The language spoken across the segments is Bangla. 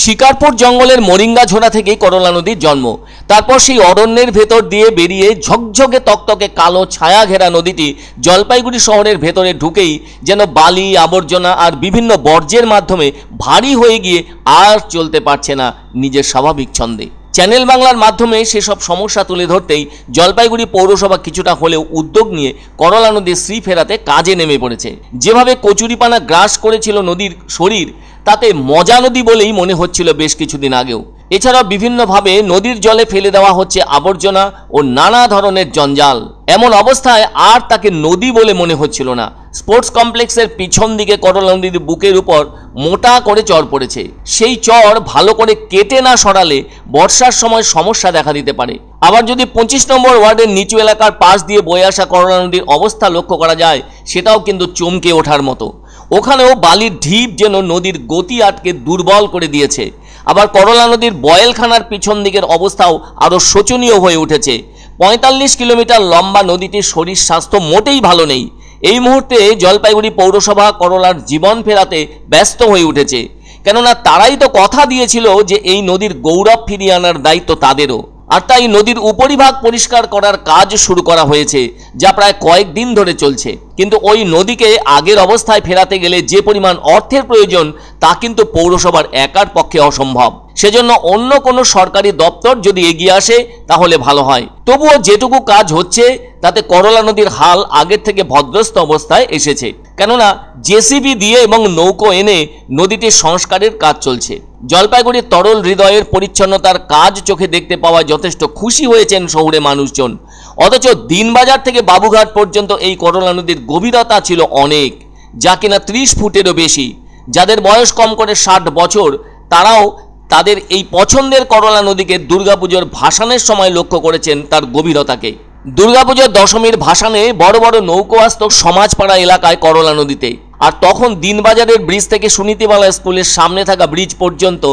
শিকারপুর জঙ্গলের মরিঙ্গাঝোড়া থেকেই করলা নদীর জন্ম। তারপর সেই অরণ্যের ভেতর দিয়ে বেরিয়ে ঝকঝকে তকতকে কালো ছায়া ঘেরা নদীটি জলপাইগুড়ি শহরের ভেতরে ঢুকেই যেন বালি, আবর্জনা আর বিভিন্ন বর্জ্যের মাধ্যমে ভারী হয়ে গিয়ে আর চলতে পারছে না নিজের স্বাভাবিক ছন্দে। চ্যানেল বাংলার মাধ্যমে সেসব সমস্যা তুলে ধরতেই জলপাইগুড়ি পৌরসভা কিছুটা হলেও উদ্যোগ নিয়ে করলা নদীর শ্রী ফেরাতে কাজে নেমে পড়েছে। যেভাবে কচুরিপানা গ্রাস করেছিল নদীর শরীর, তাতে মজা নদী বলেই মনে হচ্ছিল বেশ কিছুদিন আগেও। এছাড়াও বিভিন্নভাবে নদীর জলে ফেলে দেওয়া হচ্ছে আবর্জনা ও নানা ধরনের জঞ্জাল। এমন অবস্থায় আর তাকে নদী বলে মনে হচ্ছিল না। স্পোর্টস কমপ্লেক্সের পিছন দিকে করলা নদীর বুকের উপর মোটা করে চর পড়েছে। সেই চর ভালো করে কেটে না সরালে বর্ষার সময় সমস্যা দেখা দিতে পারে। আবার যদি 25 নম্বর ওয়ার্ডের নিচু এলাকার পাশ দিয়ে বয়ে আসা করলা নদীর অবস্থা লক্ষ্য করা যায়, সেটাও কিন্তু চমকে ওঠার মতো। ওখানেও বালির ঢিপ যেন নদীর গতি আটকে দুর্বল করে দিয়েছে। আবার করলা নদীর বয়েলখানার পিছন দিকের অবস্থাও আরও শোচনীয় হয়ে উঠেছে। 45 কিলোমিটার লম্বা নদীটির শরীর স্বাস্থ্য মোটেই ভালো নেই। এই মুহূর্তে জলপাইগুড়ি পৌরসভা করলার জীবন ফেরাতে ব্যস্ত হয়ে উঠেছে, কেননা তারাই তো কথা দিয়েছিল যে এই নদীর গৌরব ফিরিয়ে আনার দায়িত্ব তাদেরও। আর তাই নদীর উপরিভাগ পরিষ্কার করার কাজ শুরু করা হয়েছে, যা প্রায় কয়েকদিন ধরে চলছে। কিন্তু ওই নদীকে আগের অবস্থায় ফেরাতে গেলে যে পরিমাণ অর্থের প্রয়োজন, তা কিন্তু পৌরসভার একার পক্ষে অসম্ভব। সেজন্য অন্য কোনো সরকারি দপ্তর যদি এগিয়ে আসে তাহলে ভালো হয়। তবুও যেটুকু কাজ হচ্ছে তাতে করলা নদীর হাল আগের থেকে ভদ্রস্থ অবস্থায় এসেছে, কেননা জেসিবি দিয়ে এবং নৌকো এনে নদীটির সংস্কারের কাজ চলছে। জলপাইগুড়ির তরল হৃদয়ের পরিচ্ছন্নতার কাজ চোখে দেখতে পাওয়ায় যথেষ্ট খুশি হয়েছেন শহুরে মানুষজন। অথচ দিনবাজার থেকে বাবুঘাট পর্যন্ত এই করলা নদীর গভীরতা ছিল অনেক, যা কিনা 30 ফুটেরও বেশি। যাদের বয়স কম করে 60 বছর, তারাও তাদের এই পছন্দের করলা নদীকে দুর্গাপুজোর ভাসানের সময় লক্ষ্য করেছেন তার গভীরতাকে। দুর্গাপুজোর দশমীর ভাসানে বড় বড় নৌকো আসত সমাজপাড়া এলাকায় করলা নদীতে। আর তখন দিনবাজারের ব্রিজ থেকে সুনীতিমালা স্কুলের সামনে থাকা ব্রিজ পর্যন্ত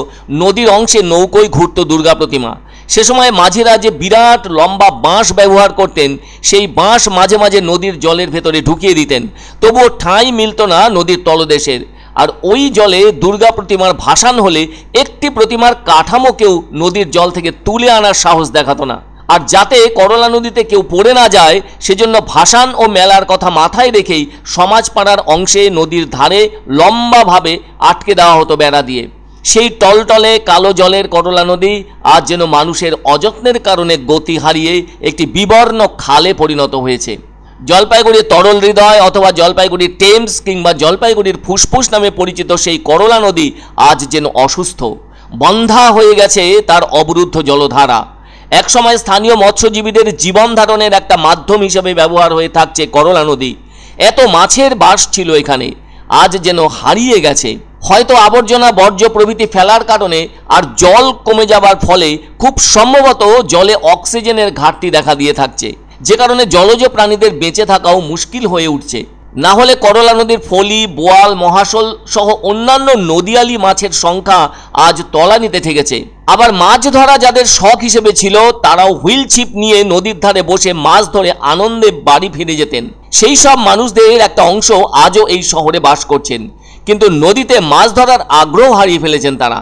নদীর অংশে নৌকোয় ঘুরত দুর্গা প্রতিমা। সে সময় মাঝিরা যে বিরাট লম্বা বাঁশ ব্যবহার করতেন, সেই বাঁশ মাঝে মাঝে নদীর জলের ভেতরে ঢুকিয়ে দিতেন, তবুও ঠাঁই মিলত না নদীর তলদেশের। আর ওই জলে দুর্গা প্রতিমার ভাসান হলে একটি প্রতিমার কাঠামোকেও নদীর জল থেকে তুলে আনার সাহস দেখাতো না। আর যাতে করলা নদীতে কেউ পড়ে না যায়, সেজন্য ভাসান ও মেলার কথা মাথায় রেখেই সমাজপাড়ার অংশে নদীর ধারে লম্বাভাবে আটকে দেওয়া হতো বেড়া দিয়ে। সেই টলটলে কালো জলের করলা নদী আজ যেন মানুষের অযত্নের কারণে গতি হারিয়ে একটি বিবর্ণ খালে পরিণত হয়েছে। জলপাইগুড়ির তরল হৃদয় অথবা জলপাইগুড়ির টেমস কিংবা জলপাইগুড়ির ফুসফুস নামে পরিচিত সেই করলা নদী আজ যেন অসুস্থ, বন্ধা হয়ে গেছে তার অবরুদ্ধ জলধারা। একসময় স্থানীয় মৎস্যজীবীদের জীবন ধারণের একটা মাধ্যম হিসেবে ব্যবহার হয়ে থাকছে করলা নদী। এত মাছের বাস ছিল এখানে, আজ যেন হারিয়ে গেছে। হয়তো আবর্জনা, বর্জ্য প্রভৃতি ফেলার কারণে আর জল কমে যাবার ফলে খুব সম্ভবত জলে অক্সিজেনের ঘাটতি দেখা দিয়ে থাকছে, যে কারণে জলজ প্রাণীদের বেঁচে থাকাও মুশকিল হয়ে উঠছে। না হলে করলা নদীর ফলি, বোয়াল, মহাশোল সহ অন্যান্য নদীয়ালি মাছের সংখ্যা আজ তলানিতে ঠেকেছে। আবার মাছ ধরা যাদের শখ হিসেবে ছিল, তারাও হুইল ছিপ নিয়ে নদীর ধারে বসে মাছ ধরে আনন্দে বাড়ি ফিরে যেতেন। সেই সব মানুষদের একটা অংশ আজও এই শহরে বাস করছেন, কিন্তু নদীতে মাছ ধরার আগ্রহ হারিয়ে ফেলেছেন তারা।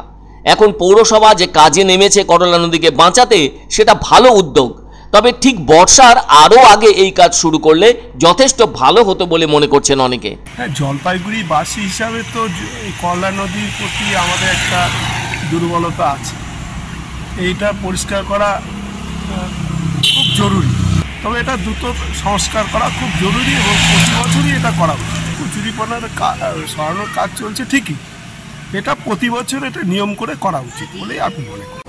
এখন পৌরসভা যে কাজে নেমেছে করলা নদীকে বাঁচাতে, সেটা ভালো উদ্যোগ। তবে ঠিক বর্ষার আরও আগে এই কাজ শুরু করলে যথেষ্ট ভালো হতো বলে মনে করছেন অনেকে। হ্যাঁ, জলপাইগুড়ি বাসী হিসাবে তো এই করলা নদীর প্রতি আমাদের একটা দুর্বলতা আছে। এইটা পরিষ্কার করা খুব জরুরি, তবে এটা দ্রুত সংস্কার করা খুব জরুরি এবং প্রতি বছরই এটা করা উচিত। কচুরিপানার সরানোর কাজ চলছে ঠিকই, এটা প্রতি বছর এটা নিয়ম করে করা উচিত বলেই আমি মনে করি।